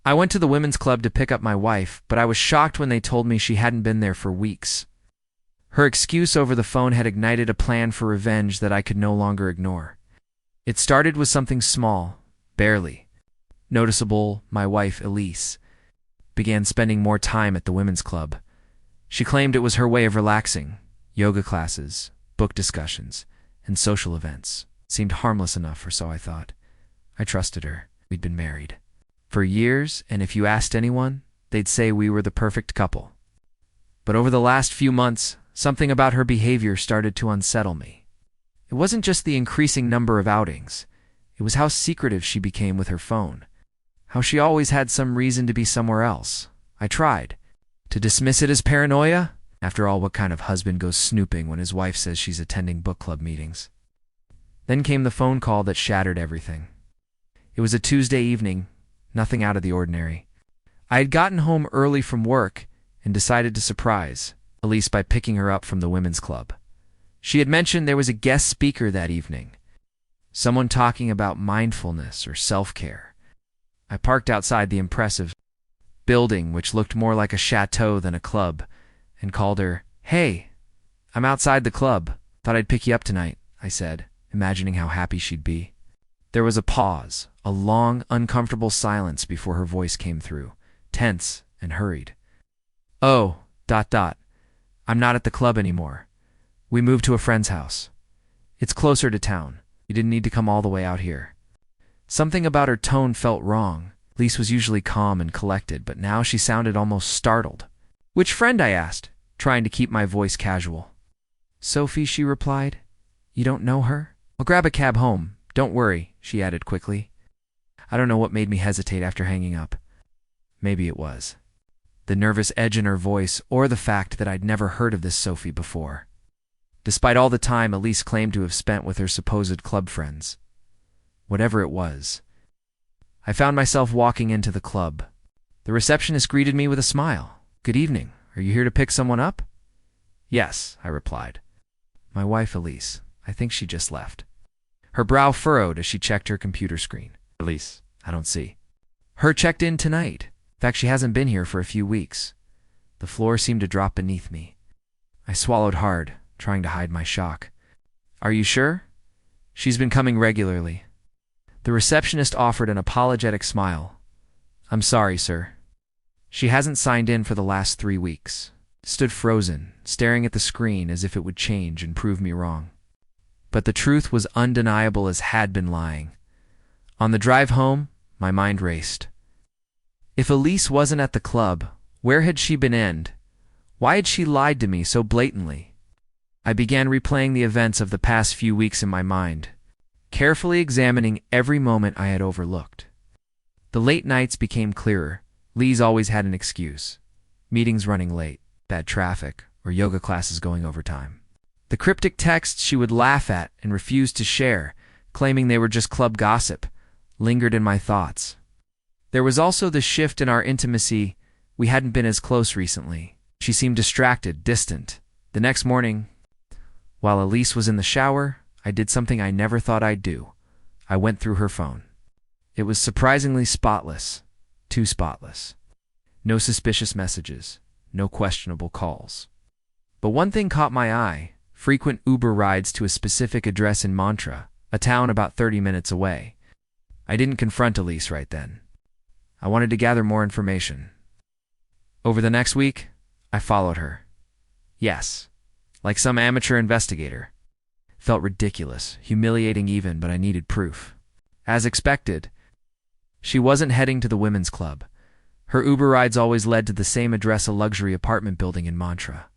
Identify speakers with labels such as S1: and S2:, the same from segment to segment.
S1: I went to the women's club to pick up my wife, but I was shocked when they told me she hadn't been there for weeks. Her excuse over the phone had ignited a plan for revenge that I could no longer ignore. It started with something small, barely noticeable. My wife, Elise, began spending more time at the women's club. She claimed it was her way of relaxing. Yoga classes, book discussions, and social events seemed harmless enough, or so I thought. I trusted her. We'd been married for years, and if you asked anyone, they'd say we were the perfect couple. But over the last few months, something about her behavior started to unsettle me. It wasn't just the increasing number of outings. It was how secretive she became with her phone. How she always had some reason to be somewhere else. I tried to dismiss it as paranoia. After all, what kind of husband goes snooping when his wife says she's attending book club meetings? Then came the phone call that shattered everything. It was a Tuesday evening, nothing out of the ordinary. I had gotten home early from work and decided to surprise Elise by picking her up from the women's club. She had mentioned there was a guest speaker that evening, someone talking about mindfulness or self-care. I parked outside the impressive building, which looked more like a chateau than a club, and called her. "Hey, I'm outside the club. Thought I'd pick you up tonight," I said, imagining how happy she'd be. There was a pause, a long, uncomfortable silence before her voice came through, tense and hurried. "Oh, ... I'm not at the club anymore. We moved to a friend's house. It's closer to town. You didn't need to come all the way out here." Something about her tone felt wrong. Lise was usually calm and collected, but now she sounded almost startled. "Which friend?" I asked, trying to keep my voice casual. "Sophie," she replied. "You don't know her? I'll grab a cab home. Don't worry," she added quickly. I don't know what made me hesitate after hanging up. Maybe it was the nervous edge in her voice, or the fact that I'd never heard of this Sophie before, despite all the time Elise claimed to have spent with her supposed club friends. Whatever it was, I found myself walking into the club. The receptionist greeted me with a smile. "Good evening. Are you here to pick someone up?" "Yes," I replied. "My wife, Elise. I think she just left." Her brow furrowed as she checked her computer screen. "Elise, I don't see." "Her checked in tonight. In fact, she hasn't been here for a few weeks." The floor seemed to drop beneath me. I swallowed hard, trying to hide my shock. "Are you sure?" "She's been coming regularly." The receptionist offered an apologetic smile. "I'm sorry, sir." "She hasn't signed in for the last 3 weeks." Stood frozen, staring at the screen as if it would change and prove me wrong. But the truth was undeniable as had been lying. On the drive home, my mind raced. If Elise wasn't at the club, where had she been in? Why had she lied to me so blatantly? I began replaying the events of the past few weeks in my mind, carefully examining every moment I had overlooked. The late nights became clearer. Lise always had an excuse. Meetings running late, bad traffic, or yoga classes going overtime. The cryptic texts she would laugh at and refuse to share, claiming they were just club gossip, lingered in my thoughts. There was also the shift in our intimacy. We hadn't been as close recently. She seemed distracted, distant. The next morning, while Elise was in the shower, I did something I never thought I'd do. I went through her phone. It was surprisingly spotless. Too spotless. No suspicious messages. No questionable calls. But one thing caught my eye: frequent Uber rides to a specific address in Mantra, a town about 30 minutes away. I didn't confront Elise right then. I wanted to gather more information. Over the next week, I followed her. Yes, like some amateur investigator. Felt ridiculous, humiliating even, but I needed proof. As expected, she wasn't heading to the women's club. Her Uber rides always led to the same address, a luxury apartment building in Mantra.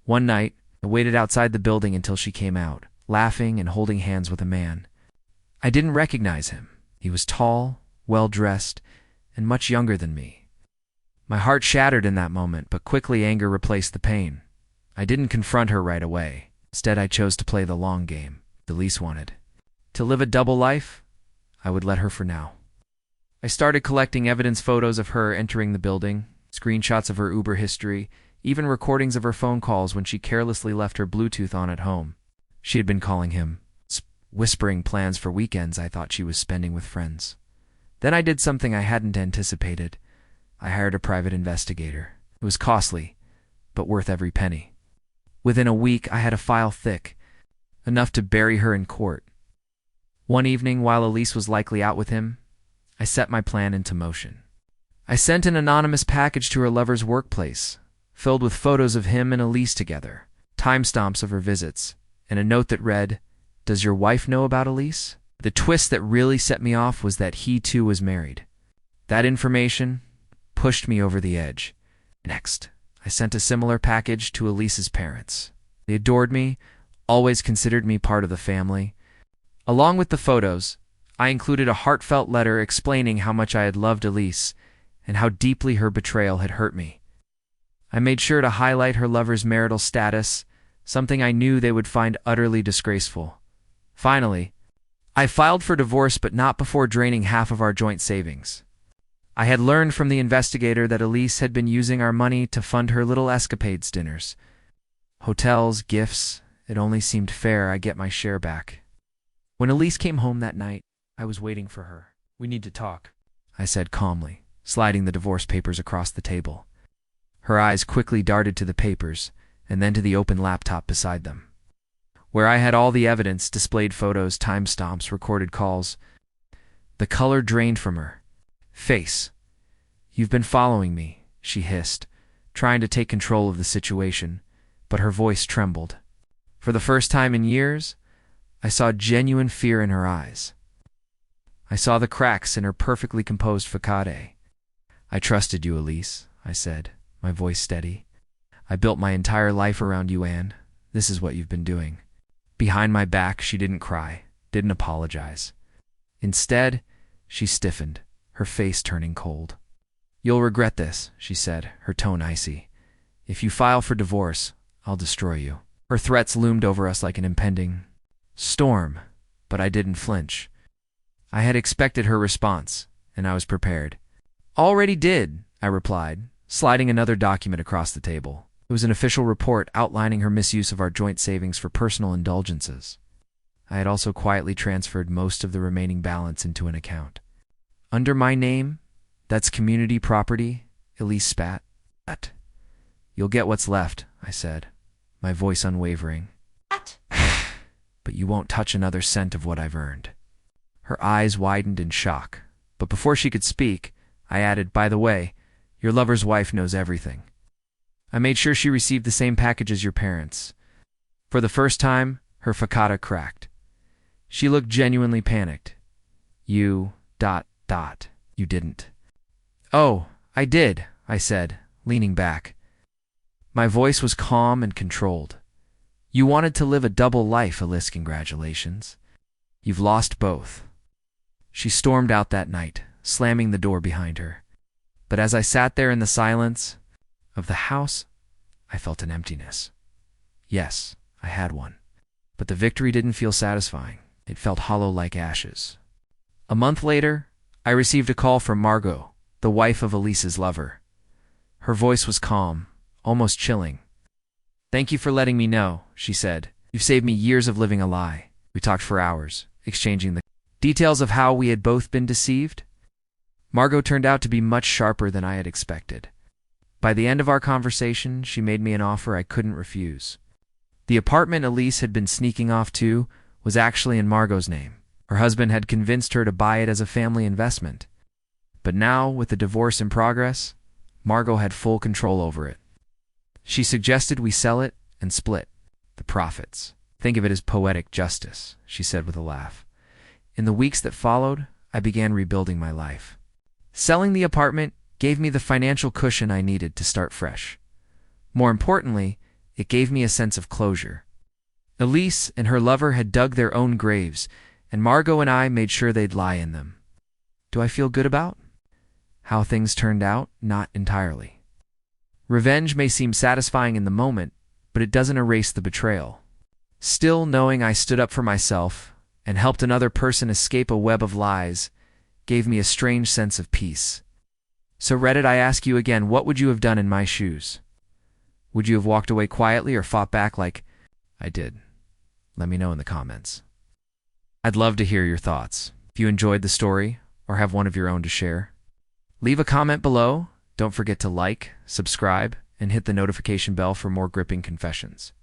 S1: One night, I waited outside the building until she came out, laughing and holding hands with a man. I didn't recognize him. He was tall, well-dressed, and much younger than me. My heart shattered in that moment, but quickly anger replaced the pain. I didn't confront her right away. Instead, I chose to play the long game. Elise wanted to live a double life. I would let her for now. I started collecting evidence, photos of her entering the building, screenshots of her Uber history, even recordings of her phone calls when she carelessly left her Bluetooth on at home. She had been calling him, whispering plans for weekends I thought she was spending with friends. Then I did something I hadn't anticipated. I hired a private investigator. It was costly, but worth every penny. Within a week, I had a file thick, enough to bury her in court. One evening, while Elise was likely out with him, I set my plan into motion. I sent an anonymous package to her lover's workplace, filled with photos of him and Elise together, timestamps of her visits, and a note that read, "Does your wife know about Elise?" The twist that really set me off was that he too was married. That information pushed me over the edge. Next, I sent a similar package to Elise's parents. They adored me, always considered me part of the family. Along with the photos, I included a heartfelt letter explaining how much I had loved Elise and how deeply her betrayal had hurt me. I made sure to highlight her lover's marital status, something I knew they would find utterly disgraceful. Finally, I filed for divorce, but not before draining half of our joint savings. I had learned from the investigator that Elise had been using our money to fund her little escapades dinners. Hotels, gifts, it only seemed fair I get my share back. When Elise came home that night, I was waiting for her. "We need to talk," I said calmly, sliding the divorce papers across the table. Her eyes quickly darted to the papers, and then to the open laptop beside them, where I had all the evidence, displayed photos, timestamps, recorded calls. The color drained from her face. "You've been following me," she hissed, trying to take control of the situation, but her voice trembled. For the first time in years, I saw genuine fear in her eyes. I saw the cracks in her perfectly composed facade. "I trusted you, Elise," I said, my voice steady. "I built my entire life around you, Anne. This is what you've been doing." Behind my back, she didn't cry, didn't apologize. Instead, she stiffened, her face turning cold. "You'll regret this," she said, her tone icy. "If you file for divorce, I'll destroy you." Her threats loomed over us like an impending storm, but I didn't flinch. I had expected her response, and I was prepared. "Already did," I replied, sliding another document across the table. It was an official report outlining her misuse of our joint savings for personal indulgences. I had also quietly transferred most of the remaining balance into an account. "Under my name, that's community property," Elise spat. "You'll get what's left," I said, my voice unwavering. "But you won't touch another cent of what I've earned." Her eyes widened in shock, but before she could speak, I added, "By the way, your lover's wife knows everything." I made sure she received the same package as your parents. For the first time, her facade cracked. She looked genuinely panicked. You didn't." "Oh, I did," I said, leaning back. My voice was calm and controlled. "You wanted to live a double life, Elise. Congratulations. You've lost both." She stormed out that night, slamming the door behind her. But as I sat there in the silence of the house, I felt an emptiness. Yes, I had one. But the victory didn't feel satisfying. It felt hollow like ashes. A month later, I received a call from Margot, the wife of Elise's lover. Her voice was calm, almost chilling. "Thank you for letting me know," she said. "You've saved me years of living a lie." We talked for hours, exchanging the details of how we had both been deceived. Margot turned out to be much sharper than I had expected. By the end of our conversation, she made me an offer I couldn't refuse. The apartment Elise had been sneaking off to was actually in Margot's name. Her husband had convinced her to buy it as a family investment. But now, with the divorce in progress, Margot had full control over it. She suggested we sell it and split the profits. "Think of it as poetic justice," she said with a laugh. In the weeks that followed, I began rebuilding my life. Selling the apartment gave me the financial cushion I needed to start fresh. More importantly, it gave me a sense of closure. Elise and her lover had dug their own graves, and Margot and I made sure they'd lie in them. Do I feel good about how things turned out? Not entirely. Revenge may seem satisfying in the moment, but it doesn't erase the betrayal. Still, knowing I stood up for myself and helped another person escape a web of lies gave me a strange sense of peace. So Reddit, I ask you again, what would you have done in my shoes? Would you have walked away quietly or fought back like I did? Let me know in the comments. I'd love to hear your thoughts. If you enjoyed the story, or have one of your own to share? Leave a comment below. Don't forget to like, subscribe, and hit the notification bell for more gripping confessions.